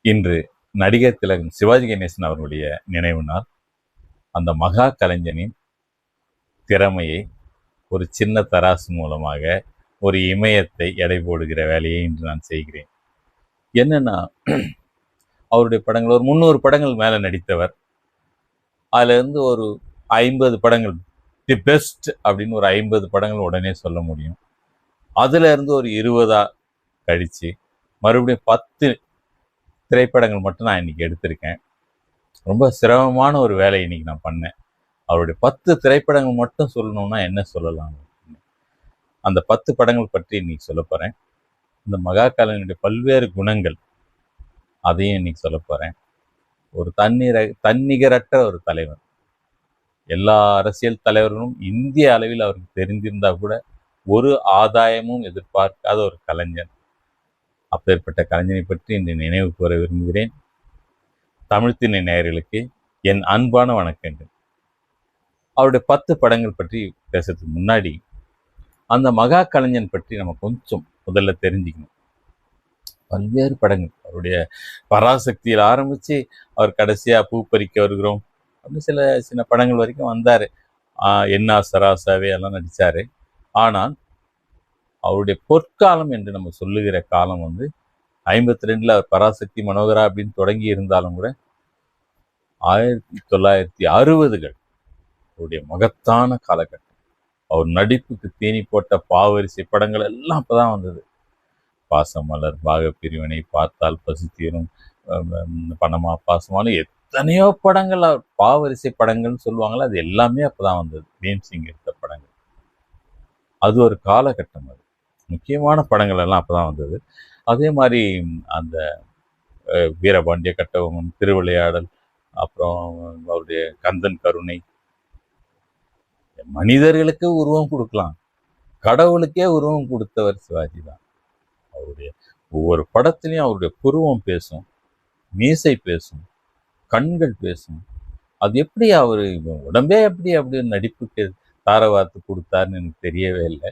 இன்று நடிகர் திலகம் சிவாஜி கணேசன் அவர்களுடைய நினைவு நாள். அந்த மகா கலைஞனின் திறமையை ஒரு சின்ன தராசு மூலமாக ஒரு இமயத்தை எடை போடுகிற வேலையை இன்று நான் செய்கிறேன். என்னன்னா, அவருடைய படங்கள் ஒரு 300 படங்கள் மேல நடித்தவர். அதுல இருந்து ஒரு 50 படங்கள், தி பெஸ்ட் அப்படின்னு ஒரு 50 படங்கள் உடனே சொல்ல முடியும். அதுல இருந்து ஒரு 20 கழிச்சு மறுபடியும் 10 திரைப்படங்கள் மட்டும் நான் இன்னைக்கு எடுத்திருக்கேன். ரொம்ப சிரமமான ஒரு வேலை இன்னைக்கு நான் பண்ணேன். அவருடைய 10 திரைப்படங்கள் மட்டும் சொல்லணும்னா என்ன சொல்லலாம்? அந்த 10 படங்கள் பற்றி இன்னைக்கு சொல்ல போறேன். இந்த மகா கலைஞனுடைய பல்வேறு குணங்கள், அதையும் இன்னைக்கு சொல்ல போறேன். ஒரு தன்னிகரற்ற ஒரு தலைவர். எல்லா அரசியல் தலைவர்களும் இந்திய அளவில் அவருக்கு தெரிந்திருந்தா கூட ஒரு ஆதாயமும் எதிர்பார்க்காத ஒரு கலைஞர். அப்பேற்பட்ட கலைஞனை பற்றி இன்று நினைவு கூற விரும்புகிறேன். தமிழ்த்திணை நேயர்களுக்கு என் அன்பான வணக்கங்கள். அவருடைய 10 படங்கள் பற்றி பேசுறதுக்கு முன்னாடி அந்த மகா கலைஞன் பற்றி நம்ம கொஞ்சம் முதல்ல தெரிஞ்சுக்கணும். பல்வேறு படங்கள், அவருடைய பராசக்தியில் ஆரம்பிச்சு அவர் கடைசியா பூ பறிக்க வருகிறோம் அப்படின்னு சில சின்ன படங்கள் வரைக்கும் வந்தாரு. என்னா சராசாவே எல்லாம் நடிச்சாரு. ஆனால் அவருடைய பொற்காலம் என்று நம்ம சொல்லுகிற காலம் 52 அவர் பராசக்தி மனோகரா அப்படின்னு தொடங்கி இருந்தாலும் கூட 1960கள் அவருடைய மகத்தான காலகட்டம். அவர் நடிப்புக்கு தீனி போட்ட பாவரிசை படங்கள் எல்லாம் அப்பதான் வந்தது. பாசமலர், பாகப்பிரிவினை, பார்த்தால் பசி தீரும், பணமா பாசமான எத்தனையோ படங்கள், பாவரிசை படங்கள்னு சொல்லுவாங்களா, அது எல்லாமே அப்பதான் வந்தது. பீம்சிங் எடுத்த படங்கள். அது ஒரு காலகட்டம். அது முக்கியமான படங்கள் எல்லாம் அப்பதான் வந்தது. அதே மாதிரி அந்த வீரபாண்டிய கட்டபொம்மன், திருவிளையாடல், அப்புறம் அவருடைய கந்தன் கருணை. மனிதர்களுக்கு உருவம் கொடுக்கலாம், கடவுளுக்கே உருவம் கொடுத்தவர் சிவாஜி தான். அவருடைய ஒவ்வொரு படத்திலையும் அவருடைய புருவம் பேசும், மீசை பேசும், கண்கள் பேசும். அது எப்படி அவரு உடம்பே அப்படி நடிப்புக்கு தாரவாத்து கொடுத்தாருன்னு எனக்கு தெரியவே இல்லை.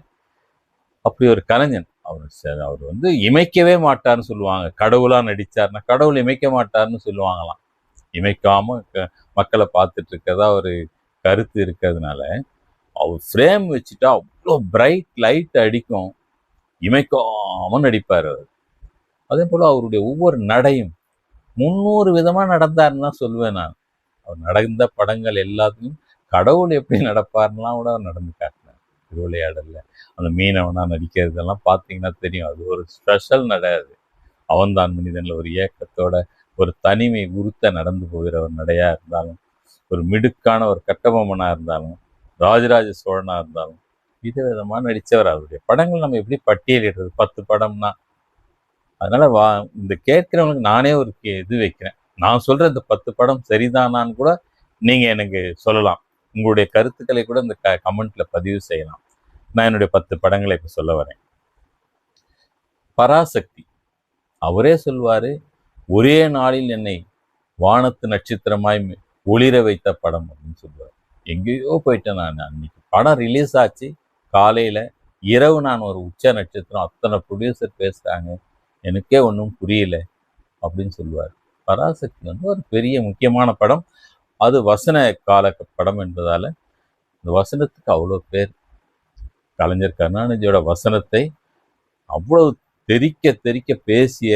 அப்படி ஒரு கலைஞன். அவர் இமைக்கவே மாட்டார்னு சொல்லுவாங்க. கடவுளா நடிச்சார்னா கடவுள் இமைக்க மாட்டார்னு சொல்லுவாங்களாம். இமைக்காம மக்களை பார்த்துட்டு இருக்கிறதா ஒரு கருத்து இருக்கிறதுனால அவர் ஃப்ரேம் வச்சுட்டா அவ்வளோ பிரைட் லைட் அடிக்கும், இமைக்காம நடிப்பார் அவர். அதே போல அவருடைய ஒவ்வொரு நடையும் 300 விதமா நடந்தாருன்னு தான் சொல்லுவேன் நான். அவர் நடந்த படங்கள் எல்லாத்துலையும் கடவுள் எப்படி நடப்பாருலாம் கூட அவர் நடந்து காட்டினார். திருவிளையாடல்ல அந்த மீனவனா நடிக்கிறதெல்லாம் பார்த்தீங்கன்னா தெரியும். அது ஒரு ஸ்பெஷல் நடை. அது அவன்தான் மனிதன்ல ஒரு ஏக்கத்தோட ஒரு தனிமை உறுத்த நடந்து போகிற ஒரு நடையா இருந்தாலும், ஒரு மிடுக்கான ஒரு கட்டபொம்மனா இருந்தாலும், ராஜராஜ சோழனா இருந்தாலும் விதவிதமா நடித்தவர். அவருடைய படங்கள் நம்ம எப்படி பட்டியலிடுறது? 10 படம்னா. அதனால இந்த கேட்கிறவங்களுக்கு நானே ஒரு இது வைக்கிறேன். நான் சொல்ற இந்த 10 படம் சரிதானான்னு கூட நீங்க எனக்கு சொல்லலாம். உங்களுடைய கருத்துக்களை கூட இந்த கமெண்ட்ல பதிவு செய்யலாம். நான் என்னுடைய 10 படங்களை இப்ப சொல்ல வரேன். பராசக்தி. அவரே சொல்வாரு, ஒரே நாளில் என்னை வானத்து நட்சத்திரமாய் ஒளிர வைத்த படம் அப்படின்னு சொல்லுவார். எங்கேயோ போயிட்டேன் நான். அன்னைக்கு படம் ரிலீஸ் ஆச்சு, காலையில இரவு நான் ஒரு உச்ச நட்சத்திரம், அத்தனை ப்ரொடியூசர் பேசுறாங்க, எனக்கே ஒன்றும் புரியல அப்படின்னு சொல்லுவார். பராசக்தி ஒரு பெரிய முக்கியமான படம். அது வசன கால படம் என்பதால இந்த வசனத்துக்கு அவ்வளோ பேர். கலைஞர் கருணாநிதியோட வசனத்தை அவ்வளவு தெறிக்க தெறிக்க பேசிய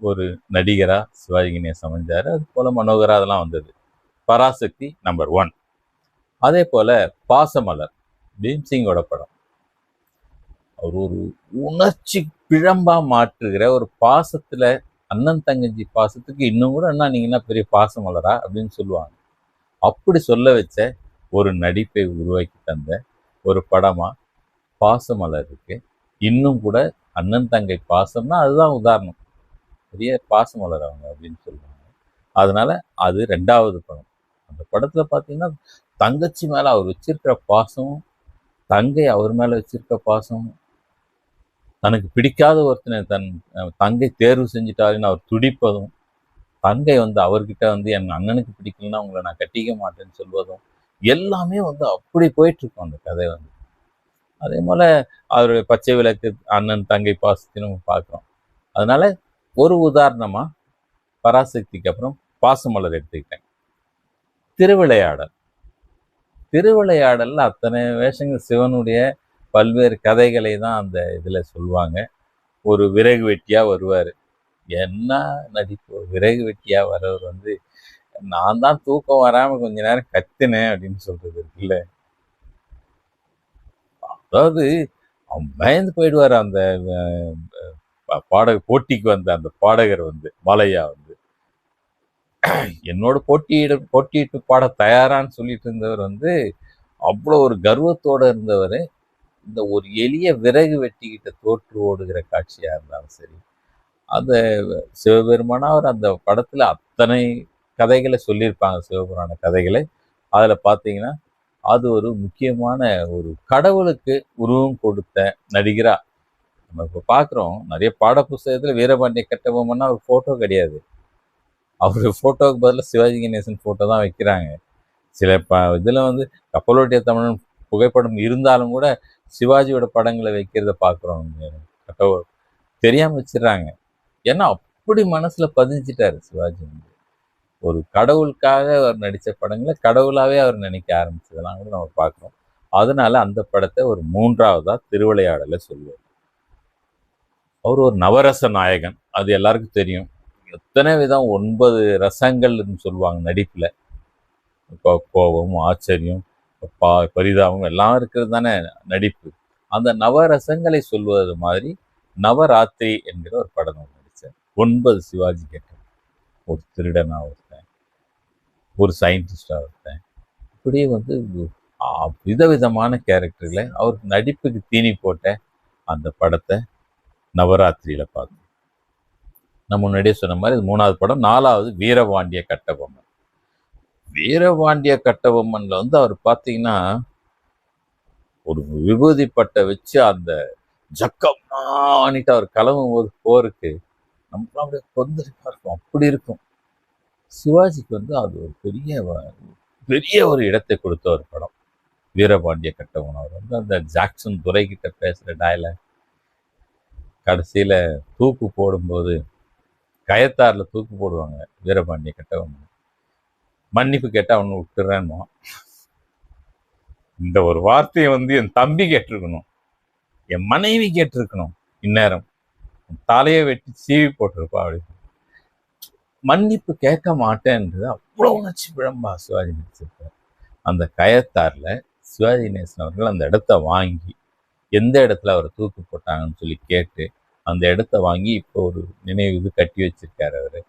ஒரு நடிகரா சிவாஜி கணேசன் அமைஞ்சாரு. அது போல மனோகரா அதெல்லாம் வந்தது. பராசக்தி நம்பர் 1. அதே போல பாசமலர், பீம்சிங்கோட படம். அவர் ஒரு உணர்ச்சி பிழம்பா மாற்றுகிற ஒரு பாசத்துல, அண்ணன் தங்கச்சி பாசத்துக்கு இன்னும் கூட என்ன நீங்க என்ன பெரிய பாசமலரா அப்படின்னு சொல்லுவாங்க. அப்படி சொல்ல வச்ச ஒரு நடிப்பை உருவாக்கி தந்த ஒரு படமா பாசமலர் இருக்கு. இன்னும் கூட அண்ணன் தங்கை பாசம்னா அதுதான் உதாரணம். பெரிய பாசமலர் அவங்க அப்படின்னு சொல்லுவாங்க. அதனால அது 2வது படம். அந்த படத்துல பார்த்தீங்கன்னா தங்கச்சி மேல அவர் வச்சிருக்கிற பாசம், தங்கை அவர் மேல வச்சிருக்க பாசம், தனக்கு பிடிக்காத ஒருத்தனை தன் தங்கை தேர்வு செஞ்சுட்டாருன்னு அவர் துடிப்பதும், தங்கை அவர்கிட்ட என் அண்ணனுக்கு பிடிக்கலன்னா உங்களை நான் கட்டிக்க மாட்டேன்னு சொல்வதும், எல்லாமே அப்படி போயிட்டு இருக்கும் அந்த கதை. அதே போல அவருடைய பச்சை விளக்கு, அண்ணன் தங்கை பாசத்தையும் நம்ம பார்க்குறோம். அதனால ஒரு உதாரணமா பராசக்திக்கு அப்புறம் பாசமலர் எடுத்துக்கிட்டேன். திருவிளையாடல் திருவிளையாடல்ல அத்தனை வேஷங்கள் சிவனுடைய பல்வேறு கதைகளை தான் அந்த இதுல சொல்லுவாங்க. ஒரு விறகு வெட்டியா வருவாரு. என்ன நடிப்பு! விறகு வெட்டியா வர்றவர் வந்து, நான் தான் தூக்கம் வராம கொஞ்ச நேரம் கத்துனேன் அப்படின்னு சொல்றது இருக்குல்ல. அதாவது அவன் பயந்து போயிடுவாரு. அந்த பாடக போட்டிக்கு வந்த அந்த பாடகர் வந்து பாலையா வந்து என்னோட போட்டியிட்டு பாட தயாரான்னு சொல்லிட்டு இருந்தவர் வந்து அவ்வளோ ஒரு கர்வத்தோட இருந்தவர். இந்த ஒரு எளிய விறகு வெட்டிக்கிட்ட தோற்று ஓடுகிற காட்சியா இருந்தாலும் சரி, அந்த சிவபெருமானாவர் அந்த படத்துல அத்தனை கதைகளை சொல்லியிருப்பாங்க, சிவபுராண கதைகளை. அதுல பார்த்தீங்கன்னா அது ஒரு முக்கியமான ஒரு கடவுளுக்கு உருவம் கொடுத்த நடிகரா நம்ம இப்போ பார்க்குறோம். நிறைய பாட புஸ்தகத்தில் வீரபாண்டிய கட்டபொம்மன்னா ஒரு ஃபோட்டோ கிடையாது. அவர் ஃபோட்டோவுக்கு பதிலாக சிவாஜி கணேசன் ஃபோட்டோ தான் வைக்கிறாங்க. சில இதில் வந்து கப்பலோட்டிய தமிழன் புகைப்படம் இருந்தாலும் கூட சிவாஜியோட படங்களை வைக்கிறத பார்க்குறோம். கட்ட தெரியாமல் வச்சிடுறாங்க. ஏன்னா அப்படி மனசில் பதிஞ்சிட்டாரு சிவாஜி வந்து. ஒரு கடவுளுக்காக அவர் நடித்த படங்களை கடவுளாகவே அவர் நினைக்க ஆரம்பிச்சதெல்லாம் கூட நம்ம பார்க்குறோம். அதனால அந்த படத்தை ஒரு 3வதா திருவிளையாடலை சொல்லுவார். அவர் ஒரு நவரச நாயகன், அது எல்லாருக்கும் தெரியும். எத்தனை விதம் 9 ரசங்கள்னு சொல்லுவாங்க நடிப்பில். இப்போ கோபம், ஆச்சரியம், பரிதாபம் எல்லாம் இருக்கிறது தானே நடிப்பு. அந்த நவரசங்களை சொல்வது மாதிரி நவராத்திரி என்கிற ஒரு படம் நடித்தார். 9 சிவாஜி கேட்டேன். ஒரு திருடனா ஒருத்தன், ஒரு சயின்டிஸ்டா ஒருத்தன், இப்படியே வந்து விதவிதமான கேரக்டர்களை அவர் நடிப்புக்கு தீனி போட்ட அந்த படத்தை நவராத்திரியில பார்த்தோம். நம்ம முன்னாடியே சொன்ன மாதிரி இது 3வது படம். 4வது வீரபாண்டிய கட்டபொம்மன். வீரபாண்டிய கட்டபொம்மன்ல வந்து அவர் பார்த்தீங்கன்னா ஒரு விபூதி பட்டை வச்சு அந்த ஜக்கம்னான்ட்டு அவர் கிளம்பும் போது போருக்கு நம்மளாம் அப்படியே கொந்தளிப்பா இருக்கும். அப்படி இருக்கும். சிவாஜிக்கு வந்து அது ஒரு பெரிய ஒரு இடத்தை கொடுத்த ஒரு படம் வீரபாண்டிய கட்டபொம்மன். அவர் வந்து அந்த ஜாக்சன் துரைக்கிட்ட பேசுகிற டயலாக், கடைசியில் தூக்கு போடும்போது கயத்தாரில் தூக்கு போடுவாங்க வீரபாண்டிய கட்டபொம்மன், மன்னிப்பு கேட்டால் அவனை விட்டுறேன்னு. இந்த ஒரு வார்த்தையை வந்து என் தம்பி கேட்டிருக்கணும், என் மனைவி கேட்டிருக்கணும், இந்நேரம் தலையை வெட்டி சீவி போட்டிருப்பா. அப்படி மன்னிப்பு கேட்க மாட்டேன்றது அவ்வளோ உணர்ச்சி பிழம்பா சிவாஜி நடிச்சிருப்பார். அந்த கயத்தாரில் சிவாஜி கணேசன் அவர்கள் அந்த இடத்த வாங்கி, எந்த இடத்துல அவர் தூக்கு போட்டாங்கன்னு சொல்லி கேட்டு அந்த இடத்த வாங்கி இப்போ ஒரு நினைவு இது கட்டி வச்சிருக்காரு. அவர்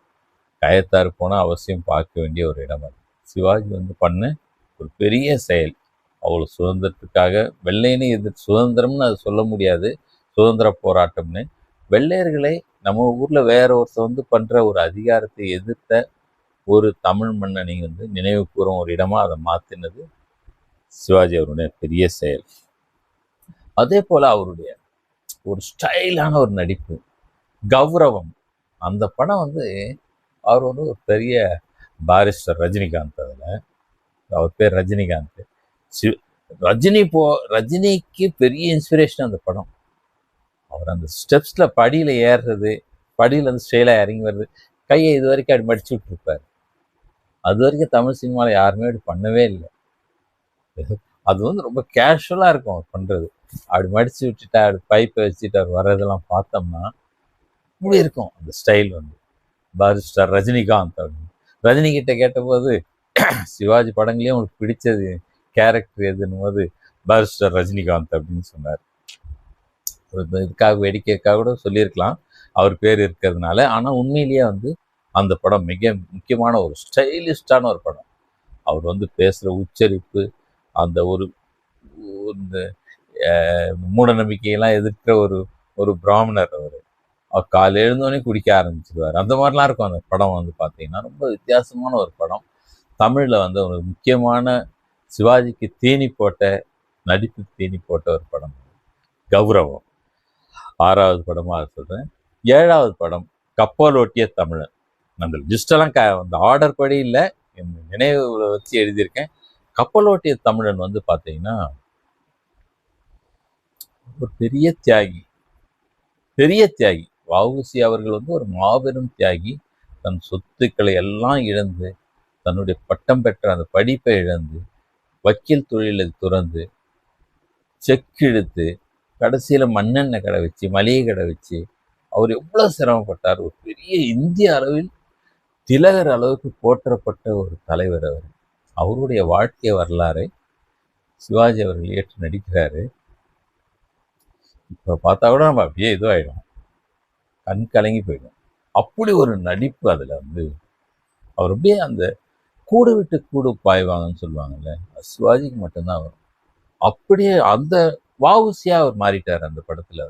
கயத்தாறு போனால் அவசியம் பார்க்க வேண்டிய ஒரு இடம் அது. சிவாஜி வந்து பண்ண ஒரு பெரிய செயல். அவ்வளோ சுதந்திரத்துக்காக வெள்ளையனே சுதந்திரம்னு அது சொல்ல முடியாது, சுதந்திர போராட்டம்னு. வெள்ளையர்களை நம்ம ஊரில் வேற ஒருத்தர் வந்து பண்ணுற ஒரு அதிகாரத்தை எதிர்த்த ஒரு தமிழ் மன்னனை வந்து நினைவு கூறும் ஒரு இடமாக அதை மாற்றினது சிவாஜி அவருடைய பெரிய செயல். அதே போல் அவருடைய ஒரு ஸ்டைலான ஒரு நடிப்பு. கௌரவம், அந்த படம் வந்து அவர் வந்து ஒரு பெரிய பாரிஸ்டர் ரஜினிகாந்த். அதில் அவர் பேர் ரஜினிகாந்த். ரஜினிக்கு பெரிய இன்ஸ்பிரேஷன் அந்த படம். அவர் அந்த ஸ்டெப்ஸில் படியில் ஏறுறது, படியில் வந்து ஸ்டைலாக இறங்கி வருது, கையை இது வரைக்கும் அப்படி மடிச்சு விட்டுருப்பார். அது வரைக்கும் தமிழ் சினிமாவில் யாருமே அப்படி பண்ணவே இல்லை. அது வந்து ரொம்ப கேஷுவலாக இருக்கும் அவர் பண்ணுறது. அப்படி மடித்து விட்டுட்டா அப்படி பைப்பை வச்சுட்டு அவர் வர்றதெல்லாம் பார்த்தோம்னா இப்படி இருக்கும் அந்த ஸ்டைல் வந்து. பாரிஸ்டர் ரஜினிகாந்த் அப்படின்னு. ரஜினிகிட்ட கேட்டபோது சிவாஜி படங்களையும் உங்களுக்கு பிடிச்சது கேரக்டர் எதுன்னு போது பாரிஸ்டர் ரஜினிகாந்த் அப்படின்னு சொன்னார். இதுக்காக வேடிக்கைக்காக கூட சொல்லியிருக்கலாம் அவர் பேர் இருக்கிறதுனால. ஆனால் உண்மையிலேயே வந்து அந்த படம் மிக முக்கியமான ஒரு ஸ்டைலிஷ்டான ஒரு படம். அவர் வந்து பேசுகிற உச்சரிப்பு, அந்த ஒரு இந்த மூட நம்பிக்கையெல்லாம் எதிர்க்கிற ஒரு பிராமணர். அவர் காலையில் எழுந்தோடனே குடிக்க ஆரம்பிச்சிருவார். அந்த மாதிரிலாம் இருக்கும் அந்த படம் வந்து பார்த்தீங்கன்னா. ரொம்ப வித்தியாசமான ஒரு படம். தமிழில் வந்து ஒரு முக்கியமான சிவாஜிக்கு தீனி போட்ட, நடிப்பு தீனி போட்ட ஒரு படம் கௌரவம். 6வது படமாக சொல்கிறேன். 7வது படம் கப்பலோட்டிய தமிழன். அந்த லிஸ்டெல்லாம் அந்த ஆர்டர் படி இல்லை, என் நினைவுகளை வச்சு எழுதியிருக்கேன். கப்பலோட்டிய தமிழன் வந்து பார்த்தீங்கன்னா ஒரு பெரிய தியாகி. வ.உ.சி. அவர்கள் வந்து ஒரு மாபெரும் தியாகி. தன் சொத்துக்களை எல்லாம் இழந்து, தன்னுடைய பட்டம் பெற்ற அந்த படிப்பை இழந்து, வக்கீல் தொழிலை துறந்து, செக் இழுத்து, கடைசியில மண்ணெண்ணெய் கடை வச்சு, மளிகை கடை வச்சு, அவர் எவ்வளவு சிரமப்பட்டார். ஒரு பெரிய இந்திய அளவில் திலகர் அளவுக்கு போற்றப்பட்ட ஒரு தலைவர் அவர். அவருடைய வாழ்க்கை வரலாறை சிவாஜி அவர்கள் ஏற்று நடிக்கிறாரு. இப்போ பார்த்தா கூட நம்ம அப்படியே இதுவாயிடும், கண் கலங்கி போயிடும். அப்படி ஒரு நடிப்பு அதில் வந்து அவர் அப்படியே அந்த கூடு விட்டு கூடு பாய்வாங்கன்னு சொல்லுவாங்கல்ல, சிவாஜிக்கு மட்டும்தான் வரும். அப்படியே அந்த வாவுசியா அவர் மாறிட்டார் அந்த படத்துல.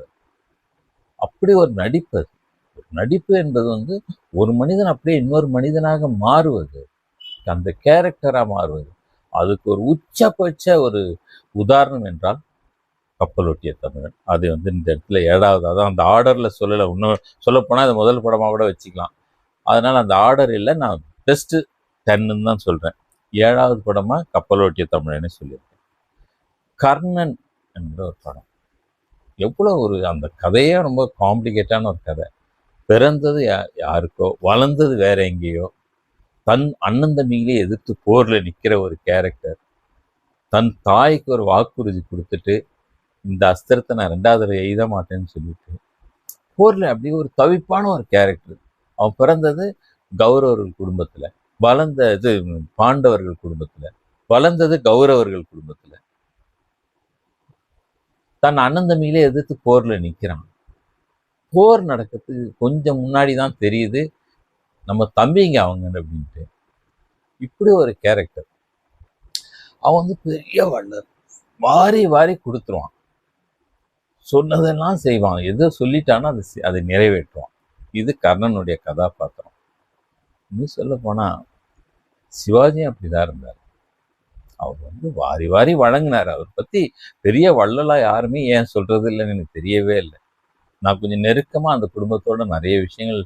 அப்படி ஒரு நடிப்பு அது. ஒரு நடிப்பு என்பது வந்து ஒரு மனிதன் அப்படியே இன்னொரு மனிதனாக மாறுவது, அந்த கேரக்டரா மாறுவது. அதுக்கு ஒரு உச்சபட்ச ஒரு உதாரணம் என்றால் கப்பலோட்டிய தமிழன். அது வந்து இந்த இடத்துல 7வது, அதான் அந்த ஆர்டர்ல சொல்லலை. இன்னும் சொல்லப்போனால் அது முதல் படமாக கூட வச்சுக்கலாம். அதனால அந்த ஆர்டர் இல்லை, நான் பெஸ்ட் 10ன்னு தான் சொல்றேன். 7வது படமா கப்பலோட்டிய தமிழன்னு சொல்லியிருக்கேன். கர்ணன் என்ற ஒரு படம் எவ்வளோ ஒரு, அந்த கதையே ரொம்ப காம்ப்ளிகேட்டான ஒரு கதை. பிறந்தது யாருக்கோ, வளர்ந்தது வேற எங்கேயோ, தன் அண்ணன் தம்பிகளே எதிர்த்து போரில் நிற்கிற ஒரு கேரக்டர். தன் தாய்க்கு ஒரு வாக்குறுதி கொடுத்துட்டு இந்த அஸ்திரத்தை நான் 2வது தடவை எய்த மாட்டேன்னு சொல்லிட்டு போரில் அப்படியே ஒரு தவிப்பான ஒரு கேரக்டர். அவன் பிறந்தது கௌரவர்கள் குடும்பத்தில், வளர்ந்தது பாண்டவர்கள் குடும்பத்தில், வளர்ந்தது கௌரவர்கள் குடும்பத்தில். தன் அண்ணன் தம்பிகளே எதிர்த்து போரில் நிற்கிறான். போர் நடக்கிறதுக்கு கொஞ்சம் முன்னாடி தான் தெரியுது நம்ம தம்பிங்க அவங்க அப்படின்ட்டு. இப்படி ஒரு கேரக்டர். அவன் வந்து பெரிய வள்ளல், வாரி வாரி கொடுத்துருவான், சொன்னதெல்லாம் செய்வான், எதோ சொல்லிட்டான்னா அதை நிறைவேற்றுவான். இது கர்ணனுடைய கதாபாத்திரம். இன்னும் சொல்ல போனா சிவாஜியும் அப்படிதான் இருந்தார். அவர் வந்து வாரி வாரி வழங்கினார். அவர் பத்தி பெரிய வள்ளலா யாருமே ஏன் சொல்றது இல்லைன்னு எனக்கு தெரியவே இல்லை. நான் கொஞ்சம் நெருக்கமா அந்த குடும்பத்தோட நிறைய விஷயங்கள்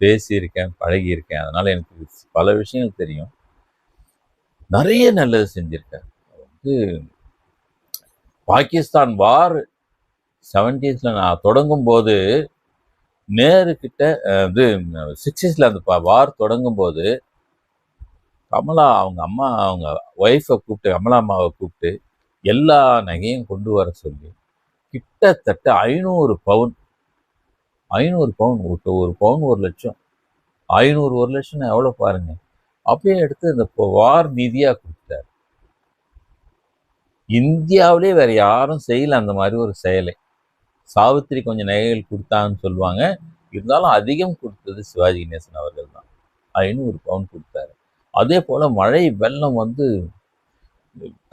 பேசியிருக்கேன், பழகியிருக்கேன். அதனால எனக்கு பல விஷயங்கள் தெரியும். நிறைய நல்லது செஞ்சிருக்கார். வந்து பாகிஸ்தான் வார் 70s நான் தொடங்கும் போது, நேரு கிட்ட இது 60s அந்த வார் தொடங்கும் போது கமலா அவங்க அம்மா, அவங்க ஒய்ஃபை கூப்பிட்டு, கமலா அம்மாவை கூப்பிட்டு எல்லா நகையும் கொண்டு வர சொல்லி கிட்டத்தட்ட 500 பவுன், 500 பவுன், ஒரு பவுன் 1 லட்சம், 500 1 லட்சம் எவ்வளோ பாருங்க. அப்படியே எடுத்து இந்த வார் நிதியாக கொடுத்தார். இந்தியாவிலே வேற யாரும் செய்யல அந்த மாதிரி ஒரு செயலை. சாவித்திரி கொஞ்சம் நகைகள் கொடுத்தாங்கன்னு சொல்லுவாங்க, இருந்தாலும் அதிகம் கொடுத்தது சிவாஜி கணேசன் அவர்கள் தான். 500 பவுன் கொடுத்தாரு. அதே போல மழை வெள்ளம் வந்து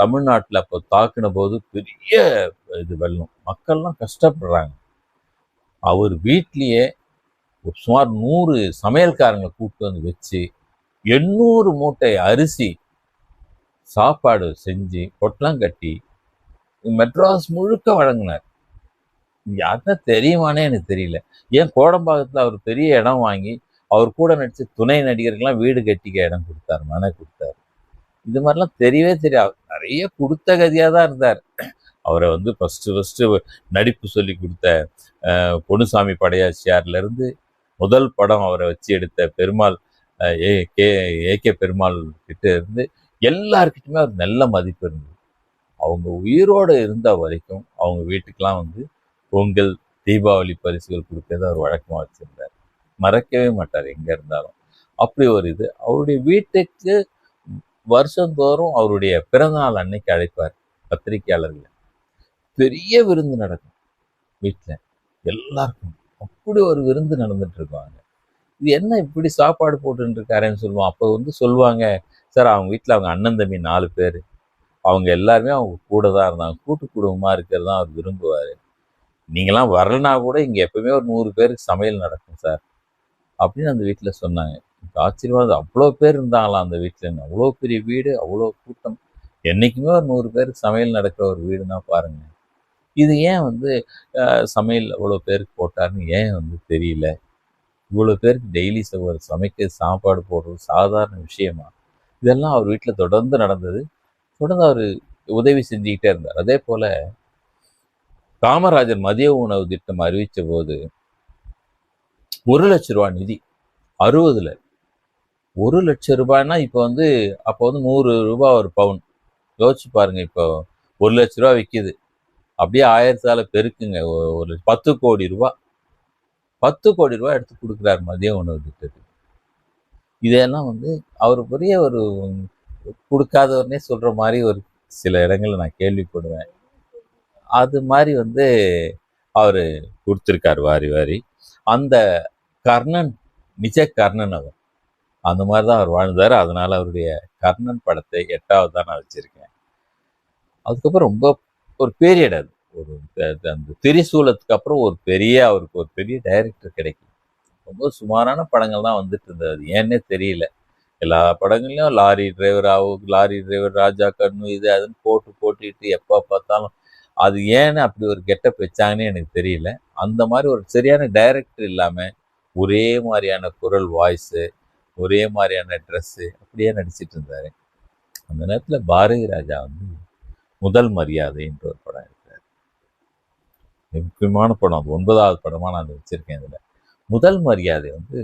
தமிழ்நாட்டில் அப்போ தாக்கின போது பெரிய இது வெள்ளம், மக்கள்லாம் கஷ்டப்படுறாங்க. அவர் வீட்லேயே சுமார் 100 சமையல்காரங்களை கூப்பிட்டு வந்து வச்சு 800 மூட்டை அரிசி சாப்பாடு செஞ்சு பொட்டலாம் கட்டி மெட்ராஸ் முழுக்க வழங்கினார். யாருன்னா தெரியுமானே எனக்கு தெரியல. ஏன் கோடம்பாக்கத்தில் அவர் பெரிய இடம் வாங்கி அவர் கூட நடிச்ச துணை நடிகர்கள்லாம் வீடு கட்டிக்க இடம் கொடுத்தாரு, மனை கொடுத்தாரு. இது மாதிரிலாம் தெரியவே தெரியாது. நிறைய கொடுத்த கதியாக தான் இருந்தார். அவரை வந்து ஃபஸ்ட்டு நடிப்பு சொல்லி கொடுத்த பொன்னுசாமி படையாச்சியார்லேருந்து முதல் படம் அவரை வச்சு எடுத்த பெருமாள், ஏகே பெருமாள் கிட்ட இருந்து எல்லாருக்கிட்டுமே ஒரு நல்ல மதிப்பு இருந்தது. அவங்க உயிரோடு இருந்த வரைக்கும் அவங்க வீட்டுக்கெலாம் வந்து பொங்கல், தீபாவளி பரிசுகள் கொடுக்கறத அவர் வழக்கமாக வச்சுருந்தார். மறக்கவே மாட்டார் எங்கே இருந்தாலும். அப்படி ஒரு இது. அவருடைய வீட்டுக்கு வருஷந்தோறும் அவருடைய பிறந்தநாள் அன்னைக்கு அழைப்பார் பத்திரிகையாளர்கள். பெரிய விருந்து நடக்கும் வீட்டில் எல்லாருக்கும். அப்படி ஒரு விருந்து நடந்துட்டு இருப்பாங்க. இது என்ன இப்படி சாப்பாடு போட்டுன்னு இருக்காருன்னு சொல்லுவோம். அப்போ வந்து சொல்லுவாங்க, சார் அவங்க வீட்டில் அவங்க அண்ணன் தம்பி 4 பேர், அவங்க எல்லாருமே அவங்க கூட தான் இருந்தாங்க, கூட்டு குடும்பமாக இருக்கிறது தான் அவர் விரும்புவார். நீங்களாம் வரலனா கூட இங்கே எப்பவுமே ஒரு 100 பேருக்கு சமையல் நடக்கும் சார் அப்படின்னு அந்த வீட்டில் சொன்னாங்க. எனக்கு ஆச்சரியமாக, அவ்வளோ பேர் இருந்தாங்களாம் அந்த வீட்டில். அவ்வளோ பெரிய வீடு, அவ்வளோ கூட்டம், என்றைக்குமே ஒரு 100 பேருக்கு சமையல் நடக்கிற ஒரு வீடுனா பாருங்க. இது ஏன் வந்து சமையல் அவ்வளோ பேருக்கு போட்டாருன்னு ஏன் வந்து தெரியல. இவ்வளோ பேருக்கு டெய்லி சமைக்க சாப்பாடு போடுறது சாதாரண விஷயமா? இதெல்லாம் அவர் வீட்டில் தொடர்ந்து நடந்தது. தொடர்ந்து அவர் உதவி செஞ்சுக்கிட்டே இருந்தார். அதே போல காமராஜர் மதிய உணவு திட்டம் அறிவித்த போது 1 லட்ச ரூபா நிதி 60ல் ரூ. 1,00,000 இப்போ வந்து அப்போ வந்து ரூ. 100 ஒரு பவுன். யோசிச்சு பாருங்க. இப்போ ரூ. 1,00,000 விற்கிது. அப்படியே 1000ஆல பெருக்குங்க. ஒரு 10 கோடி ரூபாய் 10 கோடி ரூபாய் எடுத்து கொடுக்குறாரு மதிய உணவு திட்டத்துக்கு. இதெல்லாம் வந்து அவர் பெரிய ஒரு கொடுக்காதவர்னே சொல்ற மாதிரி ஒரு சில இடங்கள்ல நான் கேள்விப்படுவேன். அது மாதிரி வந்து அவரு கொடுத்துருக்காரு வாரி வாரி. அந்த கர்ணன் நிஜ கர்ணன் அவர். அந்த மாதிரி தான் அவர் வாழ்ந்தார். அதனால அவருடைய கர்ணன் படத்தை 8வது தான் நான் வச்சிருக்கேன். அதுக்கப்புறம் ரொம்ப ஒரு பீரியட் அது. ஒரு அந்த திரிசூலத்துக்கு அப்புறம் அவருக்கு ஒரு பெரிய டைரக்டர் கிடைக்கும். ரொம்ப சுமாரான படங்கள் தான் வந்துட்டு இருந்தது. அது ஏன்னே தெரியல. எல்லா படங்கள்லயும் லாரி டிரைவர், ராஜா கண்ணு, இது அதுன்னு போட்டுட்டு எப்போ பார்த்தாலும் அது ஏன்னு அப்படி ஒரு கெட்டப் வச்சாங்கன்னு எனக்கு தெரியல. அந்த மாதிரி ஒரு சரியான டைரக்டர் இல்லாமல் ஒரே மாதிரியான குரல் வாய்ஸு, ஒரே மாதிரியான ட்ரெஸ்ஸு அப்படியே நடிச்சிட்டு இருந்தார். அந்த நேரத்தில் பாரதி ராஜா வந்து முதல் மரியாதைன்ற ஒரு படம் எடுத்தார். முக்கியமான படம். அது 9வது படமாக நான் வச்சுருக்கேன். இதில் முதல் மரியாதை வந்து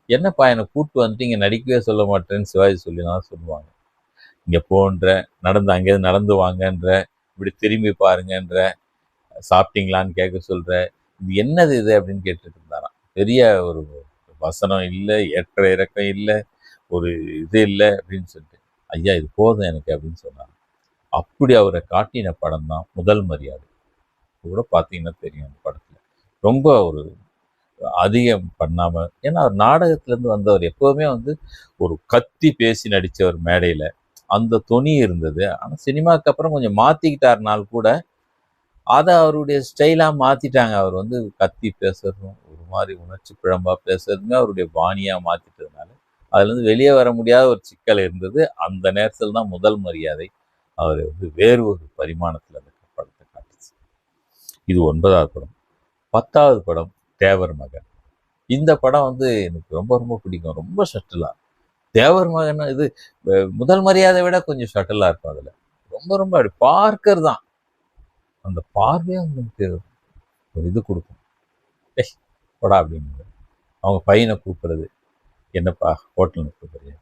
என்னப்பா என்னை கூப்பிட்டு வந்துட்டு இங்கே நடிக்கவே சொல்ல மாட்டேன்னு சிவாஜி சொல்லினாலும் சொல்லுவாங்க. இங்கே போன்ற அங்கேயிருந்து நடந்து வாங்கன்ற, இப்படி திரும்பி பாருங்கன்ற, சாப்பிட்டீங்களான்னு கேட்க சொல்கிற, இது என்னது இது அப்படின்னு கேட்டுட்டு இருந்தாராம். பெரிய ஒரு வசனம் இல்லை, ஏற்ற இறக்கம் இல்லை, ஒரு இது இல்லை அப்படின்னு சொல்லிட்டு, ஐயா இது போதும் எனக்கு அப்படின்னு சொன்னாங்க. அப்படி அவரை காட்டின படம் தான் முதல் மரியாதை. கூட பார்த்தீங்கன்னா தெரியும் அந்த படத்தில். ரொம்ப ஒரு அதிகம் பண்ணாமல், ஏன்னா அவர் நாடகத்திலேருந்து வந்தவர். எப்போவுமே வந்து ஒரு கத்தி பேசி நடித்தவர் மேடையில். அந்த தொனி இருந்தது. ஆனால் சினிமாவுக்கு அப்புறம் கொஞ்சம் மாற்றிக்கிட்டாருனால் கூட அதை அவருடைய ஸ்டைலாக மாற்றிட்டாங்க. அவர் வந்து கத்தி பேசுறதும் ஒரு மாதிரி உணர்ச்சி பிழம்பாக பேசுறதுமே அவருடைய பாணியாக மாற்றிட்டதுனால அதுலேருந்து வெளியே வர முடியாத ஒரு சிக்கல் இருந்தது. அந்த நேரத்தில் தான் முதல் மரியாதை அவர் வந்து வேறு ஒரு பரிமாணத்தில் அந்த படத்தை காட்டுச்சு. இது 9வது படம். 10வது படம் தேவர் மகன். இந்த படம் வந்து எனக்கு ரொம்ப ரொம்ப பிடிக்கும். ரொம்ப ஷட்டிலாக தேவர் மகன் இது முதல் மரியாதை விட கொஞ்சம் ஷட்டிலாக இருக்கும். அதில் ரொம்ப ரொம்ப அப்படி பார்க்கர் தான் அந்த பார்வையாக உங்களுக்கு ஒரு இது கொடுக்கும். போடா அப்படின்னு அவங்க பையனை கூப்பிடுறது, என்னப்பா ஹோட்டலில் கூப்பிடுறியா,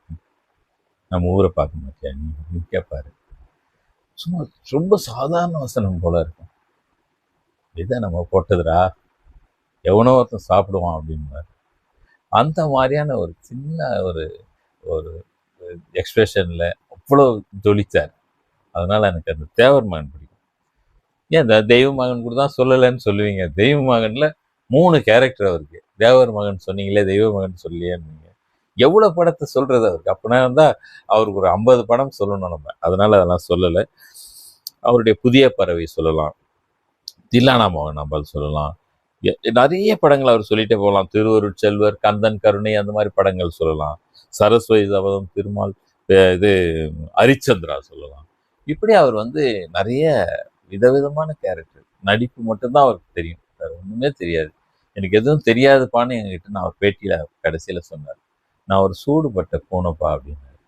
நம்ம ஊரை பார்க்க மாட்டியா நீ அப்படின்னு கேட்பாரு. சும்மா ரொம்ப சாதாரண வசனம் போல இருக்கும். இதை நம்ம போட்டதுரா, எவனோ ஒருத்தன் சாப்பிடுவான் அப்படின்பாரு. அந்த மாதிரியான ஒரு சின்ன ஒரு ஒரு எக்ஸ்பிரஷனில் அவ்வளோ ஜொலிச்சார். அதனால் எனக்கு அந்த தேவர் மகன் பிடிக்கும். ஏன் இந்த தெய்வ மகன் கூட தான் சொல்லலைன்னு சொல்லுவீங்க. தெய்வ மகனில் 3 கேரக்டர் அவருக்கு. தேவர் மகன் சொன்னீங்களே, தெய்வ மகன் சொல்லியேன்னு. எவ்வளோ படத்தை சொல்கிறது அவருக்கு. அப்படின்னா இருந்தால் அவருக்கு ஒரு 50 படம் சொல்லணும் நம்ம. அதனால் அதெல்லாம் சொல்லலை. அவருடைய புதிய பறவை சொல்லலாம், தில்லானா மோகன் அம்பாள் சொல்லலாம், நிறைய படங்கள் அவர் சொல்லிட்டே போகலாம். திருவருட் செல்வர், கந்தன் கருணை, அந்த மாதிரி படங்கள் சொல்லலாம். சரஸ்வதி சபதம், திருமால், இது ஹரிச்சந்திரா சொல்லலாம். இப்படி அவர் வந்து நிறைய விதவிதமான கேரக்டர். நடிப்பு மட்டும்தான் அவருக்கு தெரியும், வேறு ஒன்றுமே தெரியாது. எனக்கு எதுவும் தெரியாதுப்பான்னு எங்ககிட்ட நான் அவர் பேட்டியில் கடைசியில் சொன்னார். நான் ஒரு சூடுபட்ட பூனைப்பா அப்படின்னாரு.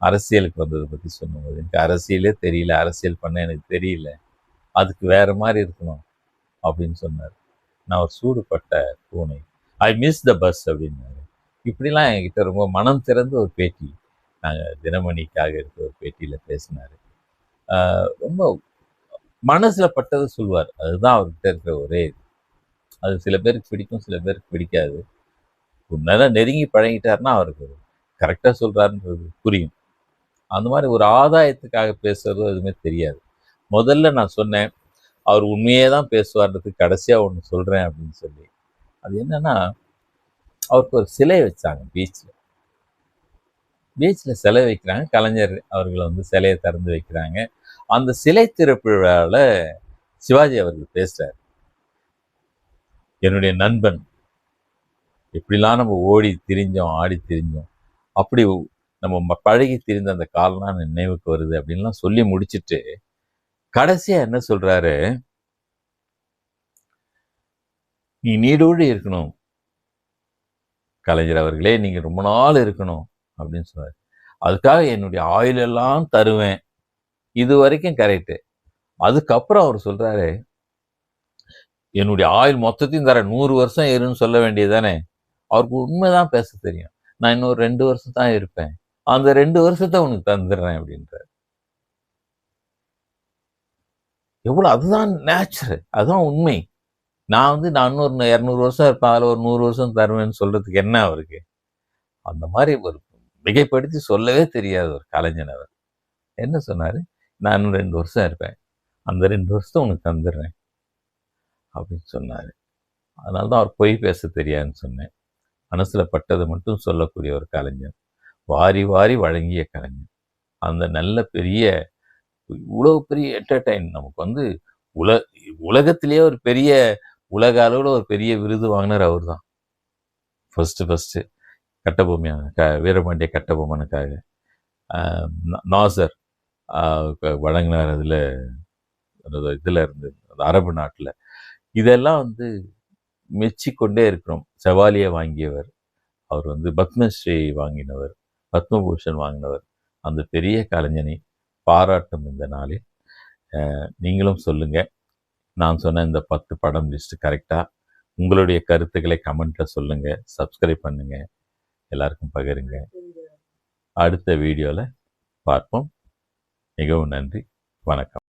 அரசியலுக்கு வந்ததை பற்றி சொன்னபோது, எனக்கு அரசியலே தெரியல, அரசியல் பண்ண எனக்கு தெரியல, அதுக்கு வேற மாதிரி இருக்கணும் அப்படின்னு சொன்னார். நான் ஒரு சூடுபட்ட பூனை, ஐ மிஸ் த பஸ் அப்படின்னாரு. இப்படிலாம் என்கிட்ட ரொம்ப மனம் திறந்து ஒரு பேட்டி, நாங்கள் தினமணிக்காக இருக்க ஒரு பேட்டியில் பேசினார். ரொம்ப மனசில் பட்டது சொல்லுவார். அதுதான் அவர்கிட்ட இருக்கிற ஒரே இது. அது சில பேருக்கு பிடிக்கும், சில பேருக்கு பிடிக்காது. ஒரு நல்லா நெருங்கி பழகிட்டாருன்னா அவருக்கு கரெக்டாக சொல்கிறாருன்றது புரியும். அந்த மாதிரி ஒரு ஆதாயத்துக்காக பேசுறதோ எதுவுமே தெரியாது. முதல்ல நான் சொன்னேன், அவர் உண்மையே தான் பேசுவார்ன்றதுக்கு கடைசியாக ஒன்று சொல்கிறேன் அப்படின்னு சொல்லி. அது என்னன்னா, அவருக்கு ஒரு சிலை வச்சாங்க பீச்சில் சிலை வைக்கிறாங்க. கலைஞர் அவர்களை வந்து சிலையை திறந்து வைக்கிறாங்க. அந்த சிலை திறப்பு விழாவில் சிவாஜி அவர்கள் பேசுகிறார். என்னுடைய நண்பன், எப்படிலாம் நம்ம ஓடி திரிஞ்சோம், ஆடி திரிஞ்சோம், அப்படி நம்ம பழகி திரிந்த அந்த காலம்லாம் நினைவுக்கு வருது அப்படின்லாம் சொல்லி முடிச்சுட்டு கடைசியா என்ன சொல்றாரு, நீ நீடோடி இருக்கணும் கலைஞர் அவர்களே, நீங்க ரொம்ப நாள் இருக்கணும் அப்படின்னு சொன்னார். அதுக்காக என்னுடைய ஆயுளெல்லாம் தருவேன். இது வரைக்கும் கரெக்டு. அதுக்கப்புறம் அவர் சொல்றாரு, என்னுடைய ஆயுள் மொத்தத்தையும் தர 100 வருஷம் இருன்னு சொல்ல வேண்டியது தானே. அவருக்கு உண்மைதான் பேச தெரியும். நான் இன்னும் 2 வருஷம் தான் இருப்பேன். அந்த 2 வருஷத்தை உனக்கு தந்துடுறேன் அப்படின்றாரு. எவ்வளோ அதுதான் நேச்சர், அதுதான் உண்மை. நான் இன்னொரு 200 வருஷம் இருப்பேன், அதில் ஒரு 100 வருஷம் தருவேன்னு சொல்றதுக்கு என்ன அவருக்கு? அந்த மாதிரி ஒரு மிகைப்படுத்தி சொல்லவே தெரியாது ஒரு கலைஞன் அவர். என்ன சொன்னாரு? நான் இன்னும் 2 வருஷம் இருப்பேன், அந்த 2 வருஷத்தை உனக்கு தந்துடுறேன் அப்படின்னு சொன்னாரு. அதனால தான் அவர் பொய் பேச தெரியாதுன்னு சொன்னேன். மனசுல பட்டதை மட்டும் சொல்லக்கூடிய ஒரு கலைஞர், வாரி வாரி வழங்கிய கலைஞர். அந்த நல்ல பெரிய இவ்வளோ பெரிய என்டர்டைன் நமக்கு உலகத்திலேயே ஒரு பெரிய உலக அளவில் ஒரு பெரிய விருது வாங்கினார் அவர் தான். ஃபர்ஸ்ட் கட்டபொம்மையான வீரபாண்டிய கட்டபொம்மனுக்காக நாசர் வழங்கினார். இதில் இருந்து அரபு நாட்டில் இதெல்லாம் மெச்சிக்கொண்டே இருக்கிறோம். செவாலியை வாங்கியவர் அவர், பத்மஸ்ரீ வாங்கினவர், பத்மபூஷன் வாங்கினவர். அந்த பெரிய கலைஞனை பாராட்டும் இந்த நாளில் நீங்களும் சொல்லுங்க, நான் சொன்ன இந்த 10 படம் லிஸ்ட் கரெக்டா? உங்களுடைய கருத்துக்களை கமெண்ட்ல சொல்லுங்க, சப்ஸ்கிரைப் பண்ணுங்க, எல்லாருக்கும் பகிருங்க. அடுத்த வீடியோவில் பார்ப்போம். மிகவும் நன்றி, வணக்கம்.